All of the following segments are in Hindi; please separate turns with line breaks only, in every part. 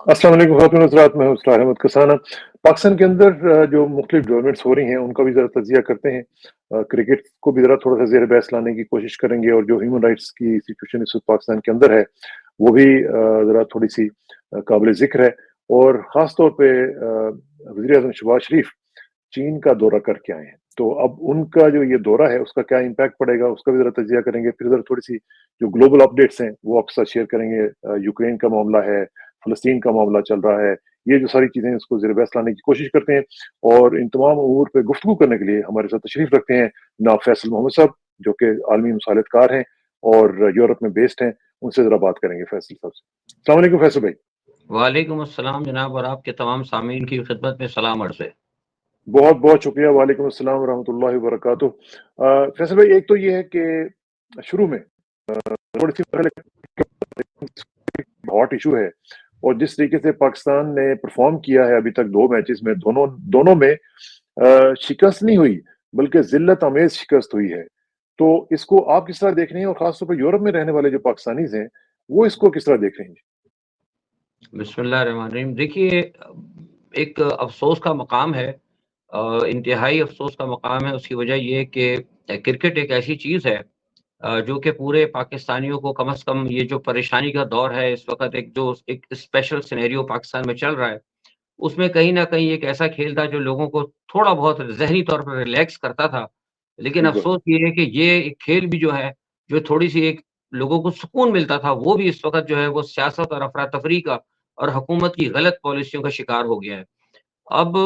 अस्सलाम वालेकुम ख़ातिन हज़रात, मैं हूँ इसरार अहमद कसाना। पाकिस्तान के अंदर जो मुख्तलिफ डेवलपमेंट्स हो रही हैं, उनका भी ज़रा तज़िया करते हैं। क्रिकेट को भी ज़रा थोड़ा-सा ज़ेर बहस लाने की कोशिश करेंगे और जो ह्यूमन राइट्स की सिचुएशन इस वक़्त पाकिस्तान के अंदर है, वो भी ज़रा थोड़ी-सी काबिल ज़िक्र है। और ख़ास तौर पे वज़ीर-ए-आज़म शहबाज़ शरीफ चीन का दौरा करके आए हैं। तो अब उनका जो ये दौरा है, उसका क्या इम्पैक्ट पड़ेगा, उसका भी ज़रा तज़िया करेंगे। फिर ज़रा थोड़ी-सी जो ग्लोबल अपडेट्स हैं, वो आपके साथ शेयर करेंगे। यूक्रेन का मामला है, फ़लस्तीन का मामला चल रहा है। ये जो सारी चीज़ें हैं, उसको ज़ेर बहस लाने की कोशिश करते हैं और इन तमाम अमूर पे गुफ्तगू करने के लिए हमारे साथ तशरीफ़ रखते हैं जनाब फैसल मोहम्मद साहब, जो कि आलमी मुसालितकार हैं और यूरोप में बेस्ड हैं। उनसे ज़रा बात करेंगे फैसल साहब से। अस्सलाम वालेकुम फैसल भाई।
वालेकुम अस्सलाम जनाब और आपके तमाम सामीन की खिदमत में सलाम अर्ज़ है।
बहुत-बहुत शुक्रिया। वालेकुम अस्सलाम व रहमतुल्लाहि व बरकातुहू। फैसल भाई, एक तो ये है कि शुरू में थोड़ी-सी पहले हॉट इश्यू है और जिस तरीके से पाकिस्तान ने परफ़ॉर्म किया है अभी तक 2 मैचेज़ में, दोनों दोनों में शिकस्त नहीं हुई, बल्कि ज़िल्लत आमेज़ शिकस्त हुई है। तो इसको आप किस तरह देख रहे हैं और ख़ास तौर पे यूरोप में रहने वाले जो पाकिस्तानीज़ हैं, वो इसको किस तरह देख रहे हैं?
बिस्मिल्लाहिर्रहमानिर्रहीम। देखिए एक अफ़सोस का मकाम है, इंतहाई अफ़सोस का मकाम है। उसकी वजह ये है कि क्रिकेट एक ऐसी चीज़ है जो कि पूरे पाकिस्तानियों को कम से कम ये जो परेशानी का दौर है इस वक़्त, एक जो एक स्पेशल सिनेरियो पाकिस्तान में चल रहा है, उसमें कहीं न कहीं एक ऐसा खेल था जो लोगों को थोड़ा बहुत ज़हनी तौर पर रिलैक्स करता था। लेकिन
बिल्कुल,
अफ़सोस ये है कि ये एक खेल भी जो है, जो थोड़ी-सी एक लोगों को सुकून मिलता था, वो भी इस वक़्त जो है वो सियासत और अफ़रा-तफ़री का और हुकूमत की गलत पॉलिसियों का शिकार हो गया है। अब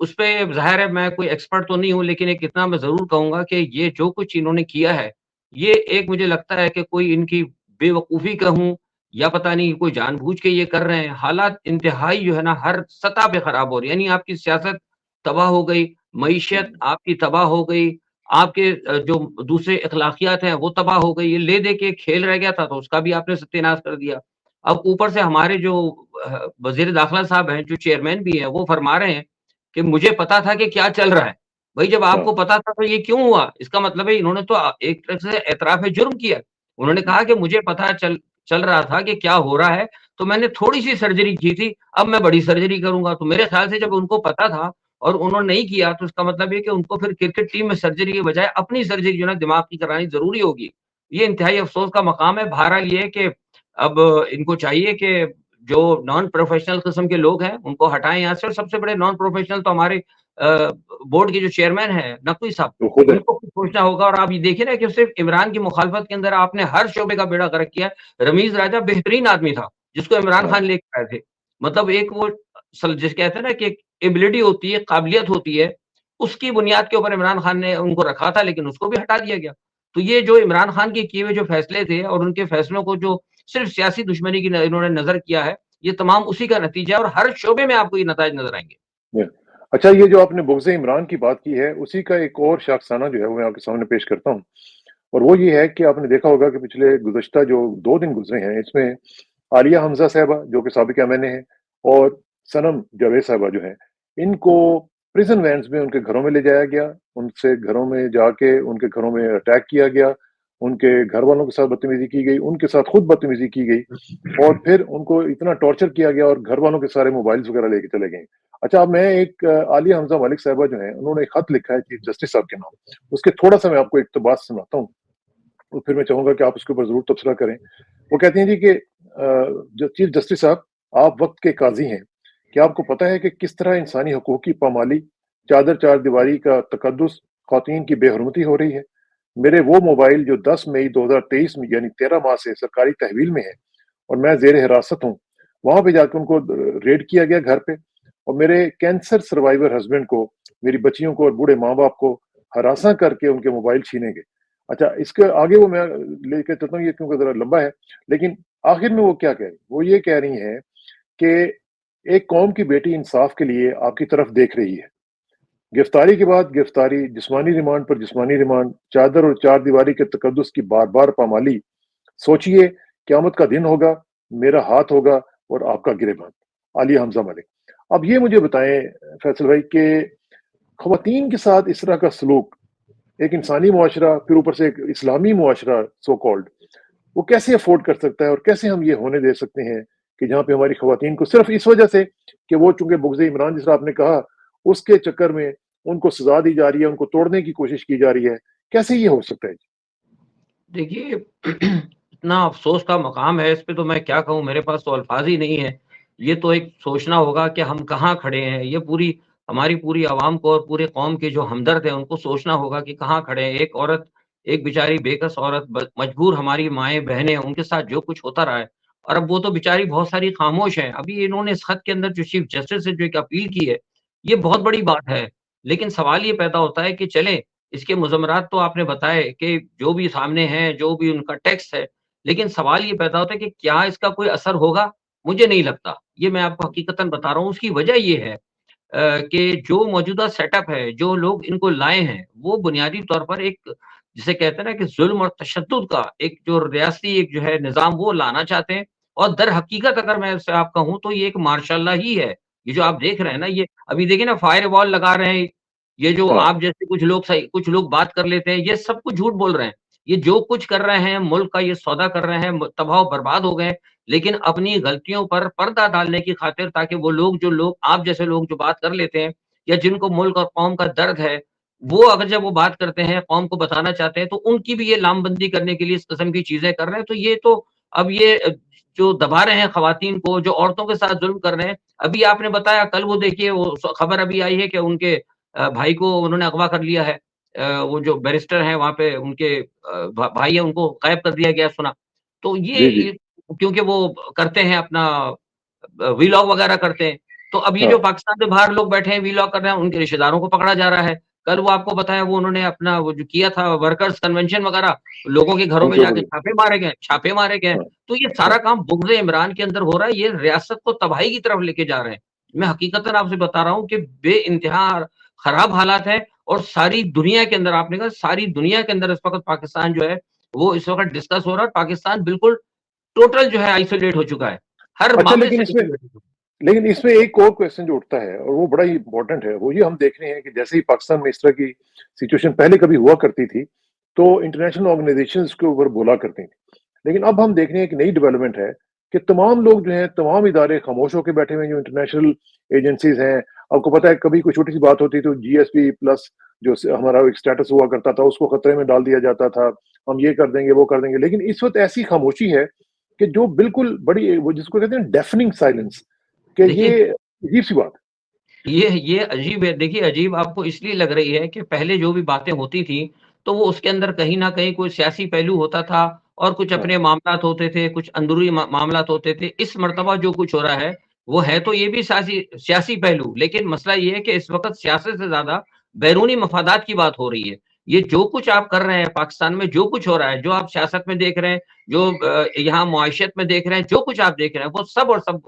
उसपे ज़ाहिर है मैं कोई एक्सपर्ट तो नहीं हूँ, लेकिन एक इतना मैं ज़रूर कहूँगा कि ये जो कुछ इन्होंने किया है, ये एक मुझे लगता है कि कोई इनकी बेवकूफ़ी कहूँ या पता नहीं कोई जानबूझ के ये कर रहे हैं। हालात इंतहाई जो है ना हर सतह पे ख़राब हो रही है। यानी आपकी सियासत तबाह हो गई, मईशत
हुँ,
आपकी तबाह हो गई, आपके जो दूसरे अखलाकियात हैं वो तबाह हो गई। ये ले-दे के खेल रह गया था तो उसका भी आपने सत्यानाश कर दिया। अब ऊपर से हमारे जो वज़ीर दाखिला साहब हैं, जो चेयरमैन भी हैं, वो फरमा रहे हैं कि मुझे पता था कि क्या चल रहा है। भई जब
हाँ,
आपको पता था तो ये क्यों हुआ? इसका मतलब है इन्होंने तो एक तरह से एतराफ़ जुर्म किया। उन्होंने कहा कि मुझे पता चल चल रहा था कि क्या हो रहा है, तो मैंने थोड़ी-सी सर्जरी की थी, अब मैं बड़ी सर्जरी करूँगा। तो मेरे ख़्याल से जब उनको पता था और उन्होंने नहीं किया, तो इसका मतलब ये है कि उनको फिर क्रिकेट टीम में सर्जरी के बजाय अपनी सर्जरी जो है ना दिमाग की करानी ज़रूरी होगी। ये इंतहाई अफ़सोस का मकाम है। बहरहाल ये है कि अब इनको चाहिए कि जो नॉन प्रोफ़ेशनल किस्म के लोग हैं, उनको हटाएँ यहाँ से और सबसे बड़े नॉन प्रोफ़ेशनल तो हमारे बोर्ड के जो चेयरमैन हैं, नकवी साहब,
वो खुद है।
उनको कुछ सोचना होगा और आप ये देखिए ना कि सिर्फ़ इमरान की मुखालफत के अंदर आपने हर शोबे का बेड़ा गर्क किया है। रमीज़ राजा बेहतरीन आदमी था, जिसको इमरान
हाँ,
खान लेके आए थे। मतलब एक वो जिसे कहते हैं ना कि एक एबिलिटी होती है, काबिलियत होती है, उसकी बुनियाद के ऊपर इमरान खान ने उनको रखा था, लेकिन उसको भी हटा दिया गया। तो ये जो इमरान खान के किए हुए जो फैसले थे और उनके फैसलों को जो सिर्फ़ सियासी दुश्मनी की न इन्होंने नज़र किया है, ये तमाम उसी का नतीजा है और हर शोबे में आपको ये नताइज नज़र आएँगे।
या अच्छा, ये जो आपने बुग़्ज़ इमरान की बात की है, उसी का एक और शाखसाना जो है, वो मैं आपके सामने पेश करता हूँ। और वो ये है कि आपने देखा होगा कि पिछले गुज़श्ता जो 2 दिन गुज़रे हैं, इसमें आलिया हमज़ा साहिबा, जो कि साबिक़ एमएनए हैं, और सनम जावेद साहिबा जो हैं, इनको प्रिज़न वैन्स में उनके घरों में ले जाया गया। उनसे घरों में जाके उनके घरों में अटैक किया गया, उनके घरवालों के साथ बदतमीज़ी की गई, उनके साथ खुद बदतमीज़ी की गई और फिर उनको इतना टॉर्चर किया गया और घरवालों के सारे मोबाइल्स वग़ैरह लेके चले गए। अच्छा, अब मैं एक आलिया हमज़ा मलिक साहिबा जो हैं, उन्होंने एक खत लिखा है चीफ़ जस्टिस साहब के नाम। उसके थोड़ा-सा मैं आपको इक़्तिबास सुनाता हूँ। और फिर मैं चाहूँगा कि आप उसके ऊपर ज़रूर तबसरा करें। वो कहती हैं जी कि जो चीफ़ जस्टिस साहब, आप वक़्त के काज़ी हैं। क्या आपको पता है कि किस तरह इंसानी हकूक़ की पामाली, चादर चारदीवारी का तकद्दुस, ख़वातीन की बेहुरमती हो रही है? मेरे वो मोबाइल जो 10 मई 2023 में यानी 13 माह से सरकारी तहवील में है और मैं ज़ेर हिरासत हूँ, वहाँ पे जाके उनको रेड किया गया घर पे और मेरे कैंसर सर्वाइवर हस्बैंड को, मेरी बच्चियों को और बूढ़े माँ-बाप को हरासा करके उनके मोबाइल छीने गए। अच्छा, इसके आगे वो मैं लेके चलता हूँ, ये क्योंकि ज़रा लंबा है, लेकिन आखिर में वो क्या कह रही? वो ये कह रही हैं कि एक कौम की बेटी इंसाफ के लिए आपकी तरफ देख रही है। गिरफ्तारी के बाद गिरफ्तारी, जिस्मानी रिमांड पर जिस्मानी रिमांड, चादर और चारदीवारी के तकद्दुस की बार-बार पामाली। सोचिए, क़यामत का दिन होगा, मेरा हाथ होगा और आपका गिरेबान। आलिया हमज़ा मलिक। अब ये मुझे बताएँ फैसल भाई कि ख़वातीन के साथ इस तरह का सलूक, एक इंसानी मुआशरा, फिर ऊपर से एक इस्लामी मुआशरा सो कॉल्ड, वो कैसे अफ़ोर्ड कर सकता है और कैसे हम ये होने दे सकते हैं कि जहाँ पे हमारी ख़वातीन को सिर्फ़ इस वजह से कि वो चूँकि बुग़्ज़-ए इमरान जिस तरह आपने कहा, उसके चक्कर में उनको सज़ा दी जा रही है, उनको तोड़ने की कोशिश की जा रही है। कैसे ये हो सकता है?
देखिए इतना अफ़सोस का मक़ाम है, इस पे तो मैं क्या कहूँ, मेरे पास तो अल्फ़ाज़ ही नहीं है। ये तो एक सोचना होगा कि हम कहाँ खड़े हैं, ये पूरी हमारी पूरी आवाम को और पूरे कौम के जो हमदर्द हैं, उनको सोचना होगा कि कहाँ खड़े हैं। एक औरत, एक बेचारी बेकस औरत ब मजबूर हमारी माएँ-बहनें, उनके साथ जो कुछ होता रहा है और अब वो तो बेचारी बहुत सारी ख़ामोश हैं। अभी इन्होंने इस ख़त के अंदर जो चीफ़ जस्टिस से जो एक अपील की है, ये बहुत
हाँ,
बड़ी बात है। लेकिन सवाल ये पैदा होता है कि चलें, इसके मुज़म्मरात तो आपने बताए कि जो भी सामने हैं, जो भी उनका टेक्स्ट है, लेकिन सवाल ये पैदा होता है कि क्या इसका कोई असर होगा? मुझे नहीं लगता। ये मैं आपको हकीकतन बता रहा हूँ, उसकी वजह ये है कि जो मौजूदा सेटअप है, जो लोग इनको लाए हैं, वो बुनियादी तौर पर एक जिसे कहते हैं ना कि ज़ुल्म और तशद्दुद का एक जो रियासती एक जो है निज़ाम वो लाना चाहते हैं और दर हकीकत अगर मैं इससे आप कहूँ तो ये एक मार्शल लॉ ही है। ये जो आप देख रहे हैं ना, ये अभी देखिए ना फायरवॉल लगा रहे हैं, ये जो
हाँ।
आप जैसे कुछ लोग बात कर लेते हैं, ये सब कुछ झूठ बोल रहे हैं। ये जो कुछ कर रहे हैं, मुल्क का ये सौदा कर रहे हैं, तबाह-बर्बाद हो गए हैं, लेकिन अपनी गलतियों पर पर्दा डालने की खातिर ताकि वो लोग जो लोग आप जैसे लोग जो बात कर लेते हैं या जिनको मुल्क और कौम का दर्द है, वो अगर जब वो बात करते हैं, कौम को बताना चाहते हैं, तो उनकी भी ये लामबंदी करने के लिए इस किस्म की चीज़ें कर रहे हैं। तो ये तो अब ये जो दबा रहे हैं खवातीन को, जो औरतों के साथ ज़ुल्म कर रहे हैं, अभी आपने बताया कल वो देखिए वो खबर अभी आई है कि उनके भाई को उन्होंने अगवा कर लिया है। वो जो बैरिस्टर हैं वहाँ पे उनके भाई हैं उनको गायब कर दिया गया सुना। तो
जी, जी।
ये क्योंकि वो करते हैं अपना वीलॉग वगैरह करते हैं। तो अब ये जो
हाँ।
पाकिस्तान से बाहर लोग बैठे हैं वीलॉग कर रहे हैं, उनके रिश्तेदारों को पकड़ा जा रहा है। कल वो आपको बताया वो उन्होंने अपना वो जो किया था वर्कर्स कन्वेंशन वगैरह, लोगों के घरों में
उनके
जाके
ऊपर
छापे मारे गए हैं।
हाँ,
तो ये सारा
हाँ।
काम बुग़्ज़-ए इमरान के अंदर हो रहा है, ये रियासत को तबाही की तरफ लेके जा रहे हैं। मैं हकीकतन आपसे बता रहा हूँ कि बेइंतहा खराब हालात हैं और सारी दुनिया के अंदर आपने कहा सारी दुनिया के अंदर इस वक़्त पाकिस्तान जो है, वो इस वक़्त डिस्कस हो रहा है और पाकिस्तान बिल्कुल टोटल जो है आइसोलेट हो चुका है। हर
अच्छा
मामले से आइसोलेट हो चुका है।
लेकिन इसमें एक और क्वेश्चन जो उठता है और वो बड़ा ही इम्पोर्टेंट है, वो ये हम देख रहे हैं कि जैसे ही पाकिस्तान में इस तरह की सिचुएशन पहले कभी हुआ करती थी, तो इंटरनेशनल ऑर्गनाइज़ेशंस के ऊपर बोला करती थी। लेकिन अब हम देख रहे हैं कि नई डेवलपमेंट है कि तमाम लोग जो हैं, तमाम इदारे खामोश होके बैठे हुए हैं, जो इंटरनेशनल एजेंसीज़ हैं। आपको पता है कभी कोई छोटी-सी बात होती तो जीएसपी प्लस जो स हमारा एक स्टेटस हुआ करता था, उसको खतरे में डाल दिया जाता था। हम ये कर देंगे, वो कर देंगे। लेकिन इस वक़्त ऐसी खामोशी है कि जो बिल्कुल बड़ी वो जिसको कहते हैं डेफनिंग साइलेंस कि ये
देखिए
अजीब-सी बात है।
ये अजीब है। देखिए, अजीब आपको इसलिए लग रही है कि पहले जो भी बातें होती थी, तो वो उसके अंदर कहीं न कहीं कोई सियासी पहलू होता था और कुछ
हाँ,
अपने मामलात होते थे, कुछ अंदरूनी मामलात होते थे। इस मर्तबा जो कुछ हो रहा है, वो है तो ये भी सियासी सियासी पहलू, लेकिन मसला ये है कि इस वक़्त सियासत से ज़्यादा बैरूनी मफ़ादात की बात हो रही है। ये जो कुछ आप कर रहे हैं पाकिस्तान में, जो कुछ हो रहा है, जो आप सियासत में देख रहे हैं, जो यहाँ मुआइशत में देख रहे हैं, जो कुछ आप देख रहे हैं, वो सब और सब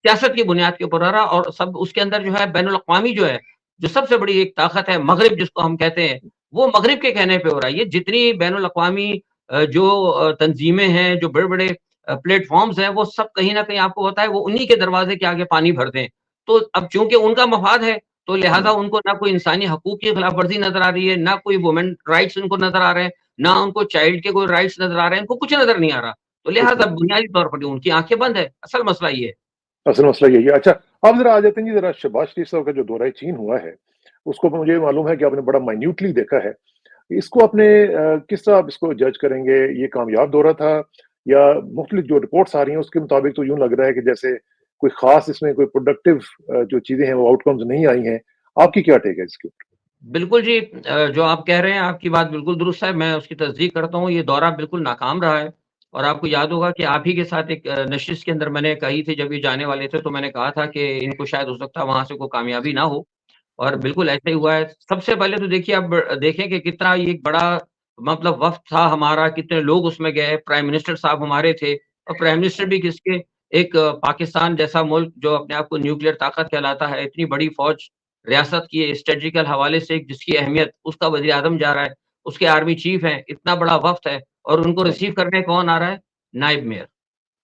सियासत की बुनियाद के ऊपर हो रहा है और सब उसके अंदर जो है बैनुल-अक़वामी जो है, जो सबसे बड़ी एक ताकत है मग़रिब जिसको हम कहते हैं, वो मग़रिब के कहने पे हो रहा है। ये जितनी बैनुल-अक़वामी जो तंज़ीमें हैं, जो बड़े-बड़े प्लेटफ़ॉर्म्स हैं, वो सब कहीं न कहीं आपको पता है वो उन्हीं के दरवाज़े के आगे पानी भरते हैं। तो अब चूँकि उनका मफ़ाद है, तो लिहाज़ा
हुँ।
उनको ना कोई इंसानी हकूक़ की ख़िलाफ़ वर्ज़ी नज़र आ रही है, ना कोई वुमेन राइट्स उनको नज़र आ रहे हैं, ना उनको चाइल्ड के कोई राइट्स नज़र आ रहे हैं, इनको कुछ नज़र नहीं आ रहा। तो
कुछ
लिहाज़ा
नहीं।
बुनियादी तौर पर उनकी आँखें बंद है। असल मसला ये है।
असल मसला यही है। अच्छा, आप ज़रा आ जाते हैं जी ज़रा शहबाज़ शरीफ़ साहब का जो दौरा चीन हुआ है, उसको मुझे मालूम है कि आपने बड़ा माइन्यूटली देखा है। इसको आपने किस तरह आप इसको जज करेंगे? ये कामयाब दौरा था या मुख़्तलिफ़ जो रिपोर्ट्स आ रही हैं उसके मुताबिक तो यूँ लग रहा है कि जैसे कोई ख़ास इसमें कोई प्रोडक्टिव जो चीज़ें हैं वो आउटकम्स नहीं आई हैं। आपकी क्या टेक है इसके ऊपर?
बिल्कुल जी जो आप कह रहे हैं आपकी बात बिल्कुल दुरुस्त है, मैं उसकी तस्दीक करता हूँ, ये दौरा बिल्कुल नाकाम रहा है और आपको याद होगा कि आप ही के साथ एक नशिस्त के अंदर मैंने कही थी जब ये जाने वाले थे, तो मैंने कहा था कि इनको शायद हो सकता है वहाँ से कोई कामयाबी ना हो और
हुँ,
बिल्कुल ऐसा ही हुआ है। सबसे पहले तो देखिए अब देखें कि कितना ये एक बड़ा मतलब वक़्त था हमारा, कितने लोग उसमें गए, प्राइम मिनिस्टर साहब हमारे थे और प्राइम मिनिस्टर
हाँ,
भी किसके एक पाकिस्तान जैसा मुल्क जो अपने आप को न्यूक्लियर ताकत कहलाता है, इतनी बड़ी फ़ौज रियासत की स्ट्रेटेजिकल हवाले से जिसकी अहमियत उसका वज़ीर-ए-आज़म जा रहा है, उसके आर्मी चीफ़ हैं, इतना बड़ा वफ़्द है और उनको
हाँ।
रिसीव करने कौन आ रहा है? नायब मेयर।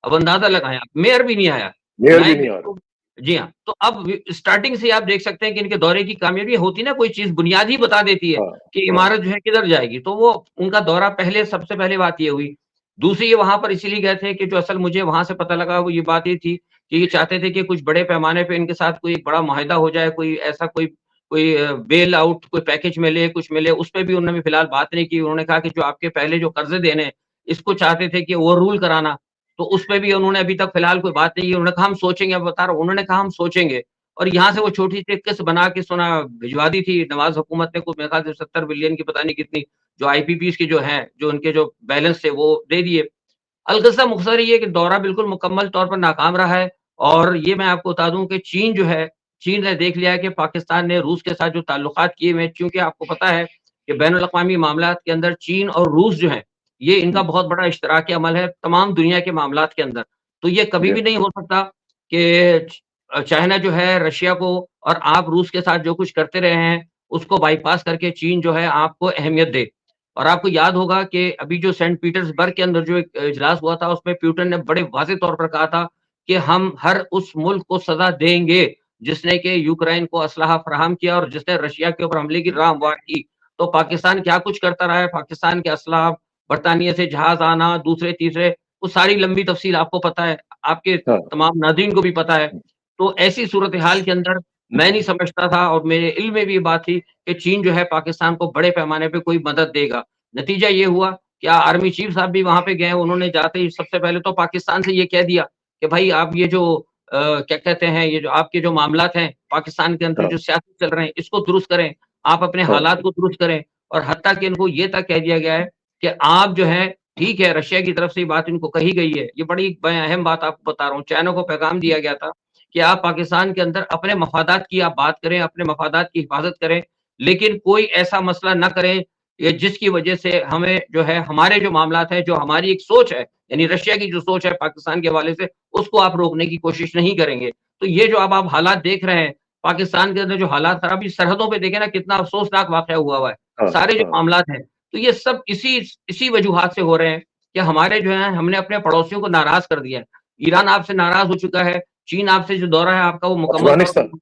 अब अंदाज़ा लगाएँ आप, मेयर भी नहीं आया,
मेयर भी
नायब
नहीं
मेयर
आ रहा।
तो जी हाँ, तो अब स्टार्टिंग से ही आप देख सकते हैं कि इनके दौरे की कामयाबी होती ना कोई चीज़ बुनियाद ही बता देती है
हाँ,
कि
हाँ,
इमारत जो है किधर जाएगी, तो वो उनका दौरा पहले सबसे पहले बात ये हुई। दूसरी ये वहाँ पर इसीलिए गए थे कि जो असल मुझे वहाँ से पता लगा वो ये बात ये थी कि ये चाहते थे कि कुछ बड़े पैमाने पे इनके साथ कोई बड़ा मुआहिदा हो जाए, कोई ऐसा कोई कोई बेल आउट कोई पैकेज मिले, कुछ मिले, उस पे भी उन्होंने फिलहाल बात नहीं की। उन्होंने कहा कि जो आपके पहले जो कर्ज़े देने हैं, इसको चाहते थे कि ओवररूल कराना, तो उस पे भी उन्होंने अभी तक फिलहाल कोई बात नहीं की। उन्होंने कहा हम सोचेंगे, अब बता रहा हूँ, उन्होंने कहा हम सोचेंगे। और यहाँ से वो छोटी-सी एक किस्त बना के भिजवा दी थी नवाज़ हुकूमत ने कुछ मेरे ख़्याल से 70 बिलियन की पता नहीं कितनी जो आईपीपीज़ के जो हैं, जो उनके जो बैलेंस थे वो दे दिए। अलक़िस्सा मुख़्तसर ये है कि दौरा बिल्कुल मुकम्मल तौर पर नाकाम रहा है और ये मैं आपको बता दूँ कि चीन जो है, चीन ने देख लिया है कि पाकिस्तान ने रूस के साथ जो ताल्लुकात किए हुए हैं, चूँकि आपको पता है कि बैनुल-अक़वामी मामलात के अंदर चीन और रूस जो हैं, ये इनका
हुँ,
बहुत बड़ा इश्तराकी अमल है तमाम दुनिया के मामलात के अंदर। तो ये कभी
जी,
भी नहीं हो सकता कि चाइना जो है रशिया को और आप रूस के साथ जो कुछ करते रहे हैं, उसको बाईपास करके चीन जो है आपको अहमियत दे। और आपको याद होगा कि अभी जो सेंट पीटर्सबर्ग के अंदर जो एक इजलास हुआ था, उसमें पुतिन ने बड़े वाज़ेह तौर पर कहा था कि हम हर उस मुल्क को सज़ा देंगे, जिसने कि यूक्रेन को असलहा फराहम किया और जिसने रशिया के ऊपर हमले की राह हमवार की। तो पाकिस्तान क्या कुछ करता रहा है, पाकिस्तान के असलहा, बर्तानिया से जहाज़ आना, दूसरे, तीसरे, वो सारी लंबी तफ़सील आपको पता है, आपके
हाँ,
तमाम नाज़रीन को भी पता है।
हुँ,
तो ऐसी सूरत-ए-हाल के अंदर मैं नहीं समझता था और मेरे इल्म में भी ये बात थी कि चीन जो है पाकिस्तान को बड़े पैमाने पे कोई मदद देगा। नतीजा ये हुआ कि आर्मी चीफ साहब भी वहाँ पे गए, उन्होंने जाते ही सबसे पहले तो पाकिस्तान से ये कह दिया कि भाई आप ये जो क्या कहते हैं, ये जो आपके जो मामलात हैं, पाकिस्तान के अंदर
हाँ,
जो सियासत चल रहे हैं, इसको दुरुस्त करें, आप अपने
हाँ,
हालात को दुरुस्त करें और हत्ता कि इनको ये तक कह दिया गया है कि आप जो है ठीक है, रशिया की तरफ से ये बात इनको कही गई है, ये बड़ी ब अहम बात आपको बता रहा हूँ, चाइना को पैगाम दिया गया था कि आप पाकिस्तान के अंदर अपने मफादात की आप बात करें, अपने मफादात की हिफाज़त करें, लेकिन कोई ऐसा मसला ना करें ये जिसकी वजह से हमें जो है हमारे जो मामलात हैं, जो हमारी एक सोच है, यानी रशिया की जो सोच है पाकिस्तान के हवाले से, उसको आप रोकने की कोशिश नहीं करेंगे। तो ये जो अब आप हालात देख रहे हैं, पाकिस्तान के अंदर जो हालात खराब, इस सरहदों पे देखें ना कितना अफ़सोसनाक वाक़या हुआ हुआ है।
हाँ,
सारे जो
हाँ,
मामलात हैं, तो ये सब इसी वजूहात से हो रहे हैं कि हमारे जो है हमने अपने पड़ोसियों को नाराज़ कर दिया है। ईरान आपसे नाराज़ हो चुका है, चीन आपसे जो दौरा है आपका वो मुकम्मल तौर
अफ़गानिस्तान
पर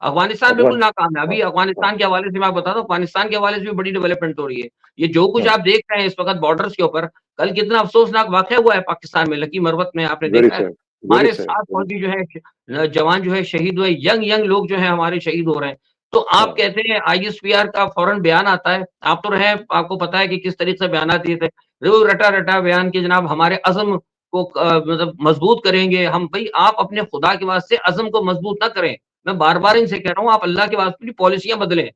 अफ़गानिस्तान बिल्कुल
अफ़गान
नाकाम है।
हाँ,
अभी
हाँ,
अफ़गानिस्तान के हवाले से मैं आपको बताता हूँ, अफ़गानिस्तान के हवाले से भी बड़ी डेवलपमेंट हो रही है। ये जो कुछ
हाँ,
आप देख रहे हैं इस वक़्त बॉर्डर्स के ऊपर, कल कितना अफ़सोसनाक वाक़या हुआ है पाकिस्तान में, लकी मरवत में आपने
वेरी
देखा है।
सैड, वेरी
हमारे
सैड,
7
वेरी
फौजी जो हैं जवान जो है शहीद हुए, यंग लोग जो हैं हमारे शहीद हो रहे हैं। तो आप
हाँ,
कहते हैं आईएसपीआर का फ़ौरन बयान आता है, आप तो रहे आपको पता है कि किस तरीके से बयानात दिए थे। वो रटा-रटा बयान कि जनाब हमारे अज़्म को मतलब मज़बूत करेंगे हम। भई आप अपने खुदा के वास्ते अज़्म को मज़बूत ना करें। मैं बार-बार इनसे कह रहा हूँ आप अल्लाह के वास्ते अपनी पॉलिसियाँ बदलें।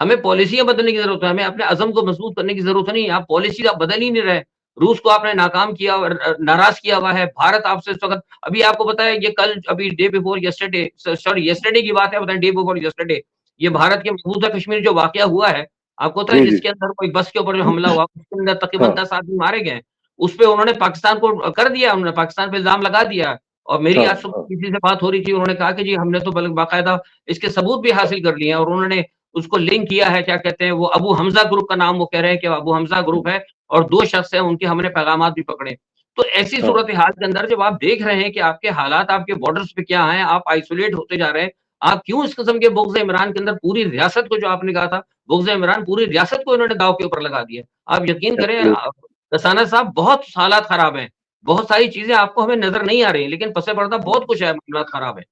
हमें पॉलिसियाँ बदलने की ज़रूरत है, हमें अपने अज़्म को मज़बूत करने की ज़रूरत नहीं है। आप पॉलिसी आप बदल ही नहीं रहे। रूस को आपने नाकाम किया और नाराज़ किया हुआ है। भारत आपसे इस वक़्त अभी आपको पता है ये कल अभी day before yesterday sorry yesterday की बात है, पता नहीं डे बिफोर यस्टरडे ये भारत के मकबूजा कश्मीर जो वाक़या हुआ है, आपको पता है
जी, जी,
जिसके अंदर कोई बस के ऊपर जो हमला हुआ, उसके अंदर तकरीबन
हाँ,
10 आदमी मारे गए हैं। उसपे उन्होंने पाकिस्तान को कर दिया, उन्होंने पाकिस्तान पे इल्ज़ाम लगा दिया। और मेरी
हाँ,
आज सुबह
हाँ,
किसी से बात हो रही थी, उन्होंने कहा कि जी हमने तो बाकायदा इसके सबूत भी हासिल कर लिए हैं और उन्होंने उसको लिंक किया है, क्या कहते हैं, वो अबू हमज़ा ग्रुप का नाम वो कह रहे हैं कि अबू हमज़ा
हुँ,
ग्रुप है और 2 शख्स हैं, उनके हमने पैगामात भी पकड़े। तो ऐसी
हाँ,
सूरत-ए-हाल के अंदर जब आप देख रहे हैं कि आपके हालात आपके बॉर्डर्स पे क्या हैं, आप आइसोलेट होते जा रहे हैं, आप क्यों इस किस्म के बुग़्ज़-ए-इमरान के अंदर पूरी रियासत को जो आपने कहा था, बुग़्ज़-ए-इमरान पूरी रियासत को इन्होंने दाँव के ऊपर लगा दिया। आप यकीन करें
एब्सोल्यूट
रसाना साहब बहुत हालात खराब हैं। बहुत सारी चीज़ें आपको हमें नज़र नहीं आ रही हैं, लेकिन पस-ए-पर्दा बहुत कुछ है, मामलात खराब हैं।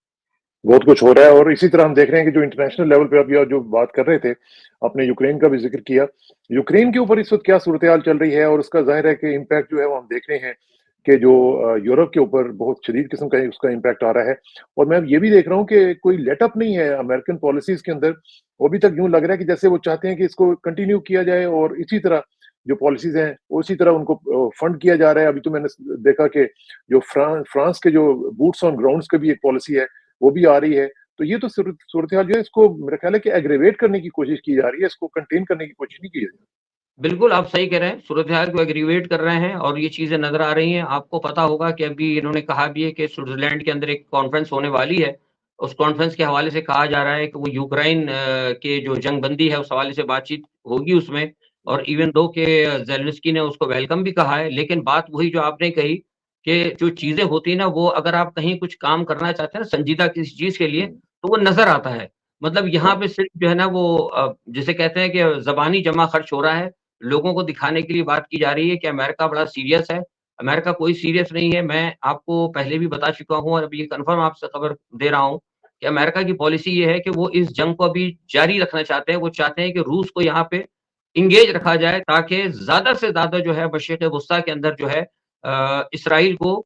बहुत कुछ हो रहा है और इसी तरह हम देख रहे हैं कि जो इंटरनेशनल लेवल पे अभी आप जो बात कर रहे थे, आपने यूक्रेन का भी ज़िक्र किया। यूक्रेन के ऊपर इस वक़्त क्या सूरत-ए-हाल चल रही है और उसका ज़ाहिर है कि इम्पैक्ट जो है वो हम देख रहे हैं कि जो यूरोप के ऊपर बहुत शदीद किस्म का उसका इम्पैक्ट आ रहा है। और मैं ये भी देख रहा हूँ कि कोई लेट अप नहीं है अमेरिकन पॉलिसीज़ के अंदर। वो अभी तक यूँ लग रहा है कि जैसे वो चाहते हैं कि इसको कंटिन्यू किया जाए और इसी तरह जो पॉलिसीज़ हैं, उसी तरह उनको फंड किया जा रहा है। अभी तो मैंने देखा कि जो फ्रांस के जो बूट्स ऑन ग्राउंड्स की भी एक पॉलिसी है, वो भी आ रही है। तो ये तो सूरत-हाल जो है इसको मेरा ख़्याल है कि एग्रीवेट करने की कोशिश की जा रही है, इसको कंटेन करने की कोशिश नहीं की जा रही।
बिल्कुल, आप सही कह रहे हैं, सूरत-ए-हाल को एग्रीवेट कर रहे हैं और ये चीज़ें नज़र आ रही हैं। आपको पता होगा कि अभी इन्होंने कहा भी है कि स्विट्ज़रलैंड के अंदर एक कॉन्फ्रेंस होने वाली है। उस कॉन्फ्रेंस के हवाले से कहा जा रहा है कि वो यूक्रेन के जो जंगबंदी है, उस हवाले से बातचीत होगी उसमें और इवन दो कि ज़ेलेंस्की ने उसको वेलकम भी कहा है। लेकिन बात वही जो आपने कही कि जो चीज़ें होती हैं ना, वो अगर आप कहीं कुछ काम करना चाहते हैं ना संजीदा किसी चीज़ के लिए,
हुँ,
तो वो नज़र आता है। मतलब यहाँ
हाँ,
पे सिर्फ़ जो है ना वो जिसे कहते हैं कि ज़बानी जमा खर्च हो रहा है। लोगों को दिखाने के लिए बात की जा रही है कि अमेरिका बड़ा सीरियस है अमेरिका कोई सीरियस नहीं है। मैं आपको पहले भी बता चुका हूँ और अभी ये कन्फर्म आपसे खबर दे रहा हूँ कि अमेरिका की पॉलिसी ये है कि वो इस जंग को अभी जारी रखना चाहते हैं। वो चाहते हैं कि रूस को यहाँ पे एंगेज रखा जाए ताकि ज़्यादा से ज़्यादा जो है मशरिक़-ए-वुस्ता के अंदर जो है इसराइल को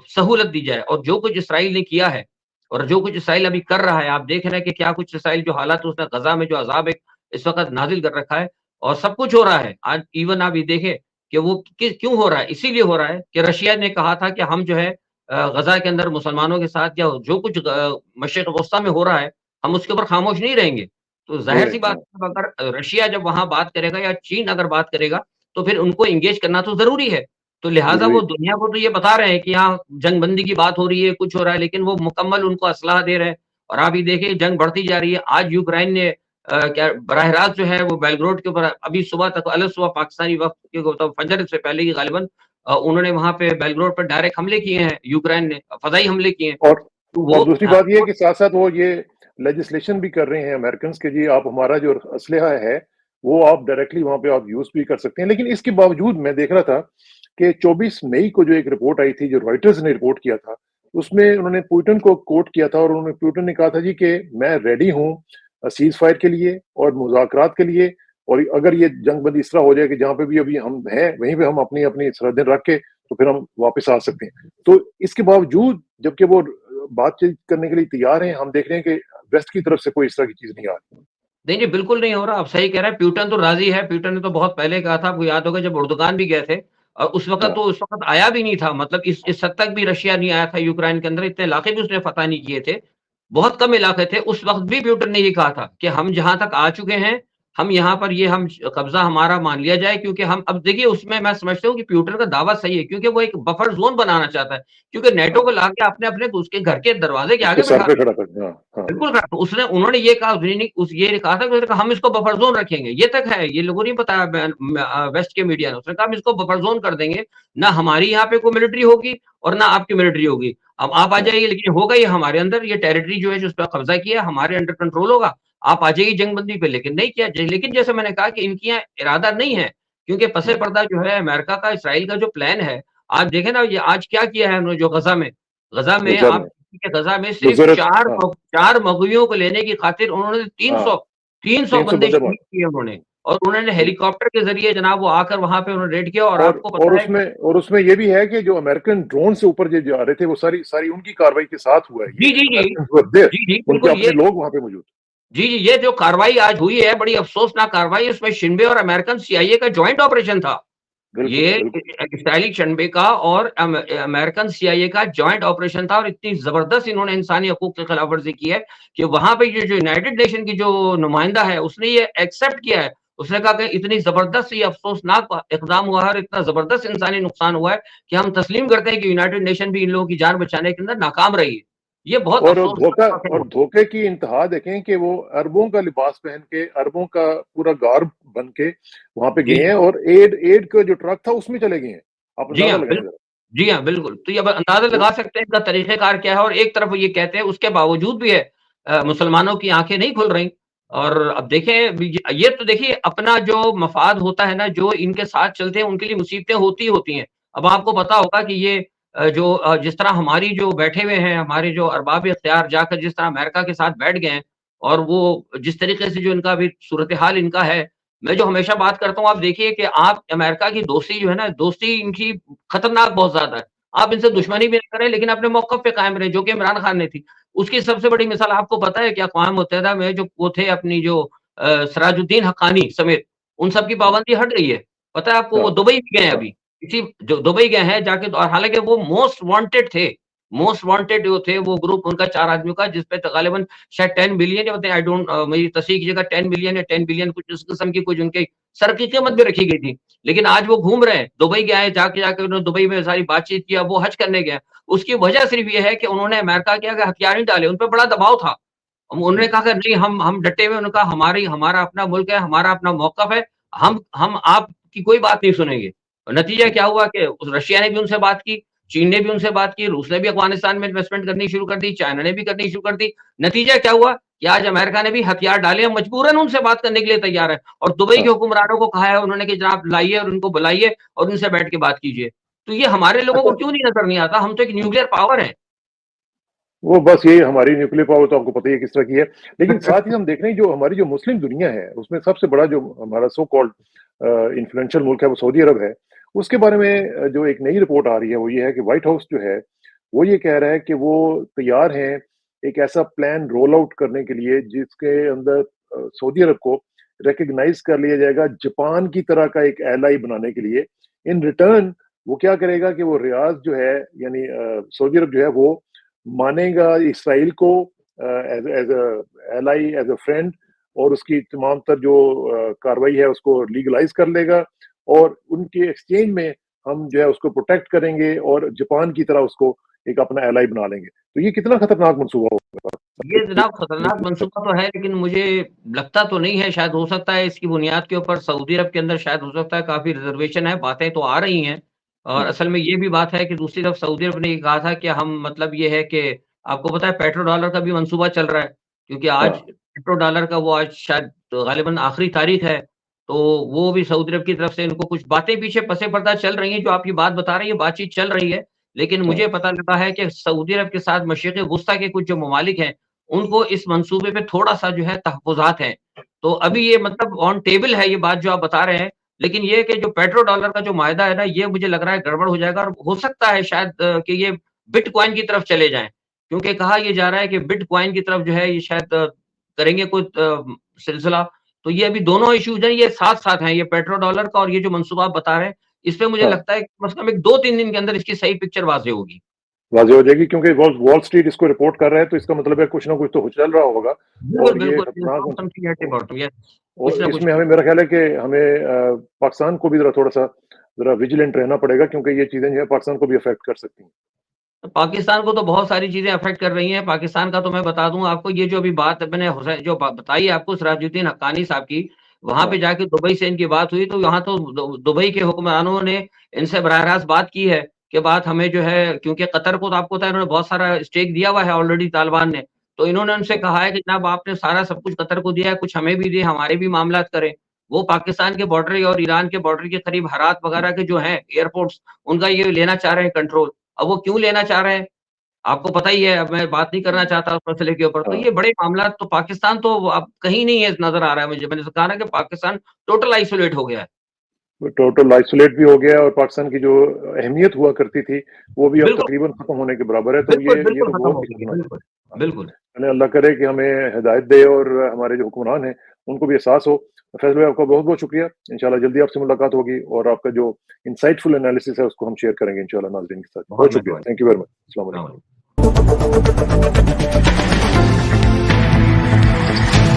सहूलत दी जाए और जो कुछ इसराइल ने किया है और जो कुछ इसराइल अभी कर रहा है, आप देख रहे हैं कि क्या कुछ इसराइल जो हालात उसने गज़ा में जो अज़ाब एक इस वक़्त नाज़िल कर रखा है और सब कुछ हो रहा है। आज इवन आप ये देखें कि वो कि क्यों हो रहा है? इसीलिए हो रहा है कि रशिया ने कहा था कि हम जो है गज़ा के अंदर मुसलमानों के साथ या जो कुछ मशरिक़-ए-वुस्ता में हो रहा है, हम उसके ऊपर खामोश नहीं रहेंगे। तो
नहीं
ज़ाहिर-सी
रहेंगे,
बात
हाँ।
है अगर रशिया जब वहाँ बात करेगा या चीन अगर बात करेगा, तो फिर उनको एंगेज करना तो ज़रूरी है। तो लिहाज़ा
ज़रूरी
वो
है।
दुनिया को तो ये बता रहे हैं कि यहाँ जंगबंदी की बात हो रही है, कुछ हो रहा है, लेकिन वो मुकम्मल उनको असलहा दे रहे हैं और आप ये देखिए जंग बढ़ती जा रही है। आज यूक्रेन ने क्या बराह रास्त जो है वो बेलग्रोड के ऊपर अभी सुबह तक सुबह पाकिस्तानी वक़्त के मतलब फजर से पहले ही गालिबन उन्होंने वहाँ पे बेलग्रोड पर डायरेक्ट हमले किए हैं यूक्रेन ने, फ़ज़ाई हमले किए हैं।
और
तो
और
वो
दूसरी बात ये है कि साथ-साथ वो ये लेजिस्लेशन भी कर रहे हैं अमेरिकन्स के जी आप हमारा जो असलहा है, वो आप डायरेक्टली वहाँ पे आप यूज़ भी कर सकते हैं। लेकिन इसके बावजूद मैं देख रहा था कि 24 मई को जो एक रिपोर्ट आई थी, जो रॉयटर्स ने रिपोर्ट किया था, उसमें उन्होंने पुतिन को कोट किया था और उन्होंने पुतिन ने कहा था जी कि मैं रेडी हूँ सीज़ फायर के लिए और मुज़ाकरात के लिए और अगर ये जंगबंदी इस तरह हो जाए कि जहाँ पे भी अभी हम हैं, वहीं पे हम अपनी-अपनी सरहदें रख के तो फिर हम वापस आ सकते हैं। तो इसके बावजूद जबकि वो बातचीत करने के लिए तैयार हैं, हम देख रहे हैं कि वेस्ट की तरफ से कोई इस तरह की चीज़ नहीं आ रही।
नहीं, नहीं, बिल्कुल नहीं हो रहा, आप सही कह रहे हैं, प्यूटन तो राज़ी है, प्यूटन ने तो बहुत पहले कहा था, आपको याद होगा जब उर्दुगान भी गए थे
हाँ,
उस वक़्त आया भी नहीं था, मतलब इस हद तक भी रशिया नहीं आया था यूक्रेन के अंदर, इतने इलाके भी उसने फ़तह नहीं किए थे। बहुत कम इलाके थे, उस वक़्त भी प्यूटन ने ये कहा था कि हम जहाँ तक आ चुके हैं, हम यहाँ पर ये हम कब्ज़ा हमारा मान लिया जाए क्योंकि हम अब देखिए उसमें मैं समझता हूँ कि प्यूटन का दावा सही है क्योंकि वो एक बफर ज़ोन बनाना चाहता है, क्योंकि नेटो
हाँ,
को लाके आपने अपने उसके घर के दरवाज़े के
उसके
आगे
सर
बिठा
पे
दिया।
खड़ा कर दिया। हाँ, हाँ,
बिल्कुल कहा, तो उसने उन्होंने ये कहा उसने नहीं उस ये कहा था कि उसने कहा हम इसको बफर ज़ोन रखेंगे, ये तक है, ये लोगों को नहीं बताया वेस्ट के मीडिया ने, उसने कहा हम इसको बफर ज़ोन कर देंगे, ना हमारी यहाँ पे कोई मिलिट्री होगी और ना आपकी मिलिट्री होगी। अब आप आ
हाँ,
जाइए लेकिन होगा ये हमारे अंदर, ये टेरिटरी जो है जिस पे कब्ज़ा किया है, हमारे अंडर कंट्रोल होगा, आप आ जाइए जंगबंदी पे, लेकिन नहीं किया। लेकिन जैसे मैंने कहा कि इनकी यहाँ इरादा नहीं है, क्योंकि
हाँ,
पसे-पर्दा जो है अमेरिका का, इज़राइल का जो प्लान है, आप देखें ना ये आज क्या किया है उन्होंने जो गज़ा में
गज़ा
आप
में,
देखिए गज़ा में
जो
सिर्फ़
ज़रूरत हाँ,
4 मगवियों को लेने की खातिर उन्होंने
हाँ,
300
300
बंदे
बंदे मारे।
शहीद किए उन्होंने और उन्होंने
जी।
हेलीकॉप्टर के ज़रिए जनाब वो आकर वहाँ पे उन्होंने रेड किया और
और
आपको
और
पता है कि
उसमें ये भी है कि जो अमेरिकन ड्रोन से ऊपर जो जा रहे थे, वो सारी सारी उनकी कार्रवाई के साथ हुआ है ये।
जी, जी, जी।
अमेरिकन्स वर देयर,
जी, जी,
उनके
बिल्कुल
अपने लोग वहाँ पे मौजूद थे।
जी, जी, ये जो कार्रवाई आज हुई है, बड़ी अफ़सोसनाक कार्रवाई है, उसमें शिंबे और अमेरिकन सीआईए का जॉइंट ऑपरेशन था।
बिल्कुल,
ये
बिल्कुल।
इस्राइली शनबे का और अमेरिकन सीआईए का जॉइंट ऑपरेशन था और इतनी ज़बरदस्त इन्होंने इंसानी हकूक की खिलाफ़वर्ज़ी की है कि वहाँ पे ये जो यूनाइटेड नेशन की जो नुमाइंदा है, उसने ये एक्सेप्ट किया है। उसने कहा कि इतनी ज़बरदस्त ये अफ़सोसनाक इक़दाम हुआ है और इतना ज़बरदस्त इंसानी नुकसान हुआ है कि हम तस्लीम करते हैं कि यूनाइटेड नेशन भी इन लोगों की जान बचाने के अंदर नाकाम रही है। ये बहुत अफ़सोसनाक वाक़या
और
हुआ।
धोखे की इंतहा देखें कि वो अरबों का लिबास पहन के, अरबों का पूरा गार्ब बन के वहाँ पे
जी,
गए हैं
जी।
और एड एड का जो ट्रक था उसमें चले गए हैं। आप
जी
अंदाज़ा
हाँ,
लगाएँ ज़रा।
जी हाँ, बिल्कुल। तो ये अब अंदाज़ा
तो
लगा सकते हैं इनका तरीक़ेकार क्या है और एक तरफ वो ये कहते हैं उसके बावजूद भी है मुसलमानों की आँखें नहीं खुल रहीं और अब देखें ये तो देखिए अपना जो मफ़ाद होता है ना, जो इनके साथ चलते हैं उनके लिए मुसीबतें होती ही होती हैं। अब आपको पता होगा कि ये जिस तरह हमारी जो बैठे हुए हैं, हमारे जो अरबाब-ए-इख्तियार जाकर जिस तरह अमेरिका के साथ बैठ गए हैं और वो जिस तरीक़े से जो इनका अभी सूरत-ए-हाल इनका है, मैं जो हमेशा बात करता हूँ, आप देखिए कि आप अमेरिका की दोस्ती जो है ना, दोस्ती इनकी खतरनाक बहुत ज़्यादा है। आप इनसे
हाँ,
दुश्मनी भी ना करें, लेकिन अपने मौक़िफ़ पे कायम रहें, जो कि इमरान खान ने थी। उसकी सबसे बड़ी मिसाल आपको पता है कि अक़वाम मुत्तहिदा में जो वो थे अपनी जो सिराजुद्दीन हक्कानी समेत, उन सब की
हाँ,
पाबंदी हट गई है। पता है आपको
हाँ,
वो दुबई भी गए हैं
हाँ,
अभी। इसी जो दुबई गए हैं जाके और हालाँकि वो मोस्ट वांटेड थे। मोस्ट वांटेड जो थे वो ग्रुप उनका 4 आदमियों का जिस पे गालिबन शायद 10 बिलियन या आई डोंट मेरी तस्दीक कीजिएगा 10 मिलियन या 10 बिलियन कुछ इस किस्म की कुछ उनकी सर की कीमत भी रखी गई थी। लेकिन आज वो घूम रहे हैं, दुबई गए हैं, जाके जाके उन्होंने दुबई में सारी बातचीत किया, वो हज करने गए हैं। उसकी वजह सिर्फ़ ये है कि उन्होंने अमेरिका के आगे हथियार नहीं डाले, उन पे बड़ा दबाव था। उन्होंने
हुँ,
कहा कि नहीं हम डटे हुए हैं, उन्होंने कहा हमारा अपना मुल्क है, हमारा अपना मौक़िफ़ है, हम आपकी कोई बात नहीं सुनेंगे। और नतीजा
हुँ।
क्या हुआ कि उस रशिया ने भी उनसे बात की, चीन ने भी उनसे बात की, रूस ने भी अफ़गानिस्तान में इन्वेस्टमेंट करनी शुरू कर दी, चाइना ने भी करनी शुरू कर दी। नतीजा क्या हुआ कि आज अमेरिका ने भी हथियार डाले, हम मजबूरन उनसे बात करने के लिए तैयार हैं और दुबई के
हाँ,
हुक्मरानों को कहा है उन्होंने कि जनाब लाइए और उनको बुलाइए और उनसे बैठ के बात कीजिए। तो ये हमारे लोगों को
अच्छा,
क्यों नहीं नज़र नहीं आता? हम तो एक न्यूक्लियर पावर हैं।
वो बस यही हमारी न्यूक्लियर पावर तो आपको पता ही है किस तरह की है। लेकिन साथ ही हम देख रहे हैं जो हमारी जो मुस्लिम दुनिया है, उसमें सबसे बड़ा जो हमारा सो कॉल्ड इन्फ्लुएंशियल मुल्क है वो सऊदी अरब है। उसके बारे में जो एक नई रिपोर्ट आ रही है वो ये है कि व्हाइट हाउस जो है, वो ये कह रहा है कि वो तैयार हैं एक ऐसा प्लान रोल आउट करने के लिए जिसके अंदर सऊदी अरब को रिकॉग्नाइज़ कर लिया जाएगा जापान की तरह का एक एलाई बनाने के लिए। इन रिटर्न वो क्या करेगा कि वो रियाद जो है यानी सऊदी अरब जो है वो मानेगा इसराइल को as as a ally as a friend और उसकी तमाम तर जो कार्रवाई है उसको लीगलाइज कर लेगा और उनके एक्सचेंज में हम जो है उसको प्रोटेक्ट करेंगे और जापान की तरह उसको एक अपना एलाई बना लेंगे। तो ये कितना खतरनाक मंसूबा होगा?
ये जनाब खतरनाक मंसूबा तो है, लेकिन मुझे लगता तो नहीं है, शायद हो सकता है इसकी बुनियाद के ऊपर सऊदी अरब के अंदर शायद हो सकता है काफ़ी रिज़र्वेशन है, बातें तो आ रही हैं। और
हुँ,
असल में ये भी बात है कि दूसरी तरफ सऊदी अरब ने ये कहा था कि हम मतलब ये है कि आपको पता है पेट्रो डॉलर का भी मंसूबा चल रहा है, क्योंकि आज
हाँ,
पेट्रो डॉलर का वो आज शायद गालिबन आखिरी तारीख है, तो वो भी सऊदी अरब की तरफ से इनको कुछ बातें पीछे पसे-पर्दा चल रही हैं, जो आप ये बात बता रही हैं, बातचीत चल रही है। लेकिन
हाँ,
मुझे पता लगा है कि सऊदी अरब के साथ मशरिक़ वुस्ता के कुछ जो ममालिक हैं, उनको इस मंसूबे पे थोड़ा-सा जो है तहफ़्फ़ुज़ात हैं। तो
हुँ,
अभी ये मतलब ऑन टेबल है ये बात जो आप बता रहे हैं, लेकिन ये है कि जो पेट्रो डॉलर का जो मायदा है ना, ये मुझे लग रहा है गड़बड़ हो जाएगा और हो सकता है शायद कि ये बिटकॉइन की तरफ चले जाएँ। क्योंकि कहा ये जा रहा है कि बिटकॉइन की तरफ जो है ये शायद करेंगे कोई सिलसिला। तो ये अभी दोनों इश्यूज़ हैं, ये साथ-साथ हैं, ये पेट्रो डॉलर का और ये जो मंसूबा आप बता रहे हैं, इस पे मुझे
हाँ।
लगता है कि कम से कम एक 2-3 दिन के अंदर इसकी सही पिक्चर वाज़ेह होगी।
वाज़ेह हो जाएगी क्योंकि वॉल वॉल स्ट्रीट इसको रिपोर्ट कर रहा है तो इसका मतलब है कुछ ना कुछ तो चल रहा होगा
बिल्कुल,
और ये
बिल्कुल,
खतरनाक
something at
oh
about yes, कुछ
और
ना कुछ
इसमें हमें मेरा ख़्याल है कि हमें पाकिस्तान को भी ज़रा थोड़ा-सा ज़रा विजिलेंट रहना पड़ेगा क्योंकि ये चीज़ें जो है पाकिस्तान को भी अफ़ेक्ट कर सकती हैं।
पाकिस्तान को तो बहुत सारी चीज़ें अफ़ेक्ट कर रही हैं। पाकिस्तान का तो मैं बता दूँ आपको ये जो अभी बात मैंने हुसै जो ब बताई है आपको सिराजुद्दीन हक्कानी साहब की, वहाँ
हाँ,
पे जाके दुबई से इनकी बात हुई तो यहाँ तो दुबई के हुक्मरानों ने इनसे बराह रास्त बात की है कि बात हमें जो है क्योंकि कतर को तो आपको पता है इन्होंने बहुत सारा स्टेक दिया हुआ है ऑलरेडी तालिबान ने। तो इन्होंने उनसे
हाँ,
कहा है कि जनाब आपने सारा सब कुछ कतर को दिया है, कुछ हमें भी दें, हमारे भी मामलात करें। वो पाकिस्तान के बॉर्डर और ईरान के बॉर्डर के करीब हरात वगैरह के जो हैं एयरपोर्ट्स, उनका ये लेना चाह रहे हैं कंट्रोल। अब वो क्यों लेना चाह रहे हैं? आपको पता ही है, अब मैं बात नहीं करना चाहता उस मसले के ऊपर, तो
हाँ।
ये बड़े मामला तो पाकिस्तान तो अब कहीं नहीं है नज़र आ रहा है मुझे, मैंने तो कहा ना कि पाकिस्तान टोटल आइसोलेट हो गया है।
वो टोटल आइसोलेट भी हो गया और पाकिस्तान की जो अहमियत हुआ करती थी, वो भी अब
बिल्कुल,
तकरीबन ख़त्म होने के बराबर है, तो
बिल्कुल,
ये
बिल्कुल
तो
खत्म
बहुत
हो
ही
गई है,
खतरनाक
बिल्कुल,
है। हाँ,
बिल्कुल।
यानी अल्लाह करे कि हमें हिदायत दे और हमारे जो हुक्मरान हैं, उनको भी एहसास हो। फैज़ल भाई आपका बहुत-बहुत शुक्रिया। इंशाल्लाह जल्दी आपसे मुलाकात होगी और आपका जो इनसाइटफुल एनालिसिस है, उसको हम शेयर करेंगे इंशाल्लाह नाज़रीन के साथ।
बहुत
बहुत शुक्रिया।
मेहरबानी।
Thank you very much. अस्सलाम
अस्सलाम
वालेकुम।
वालेकुम।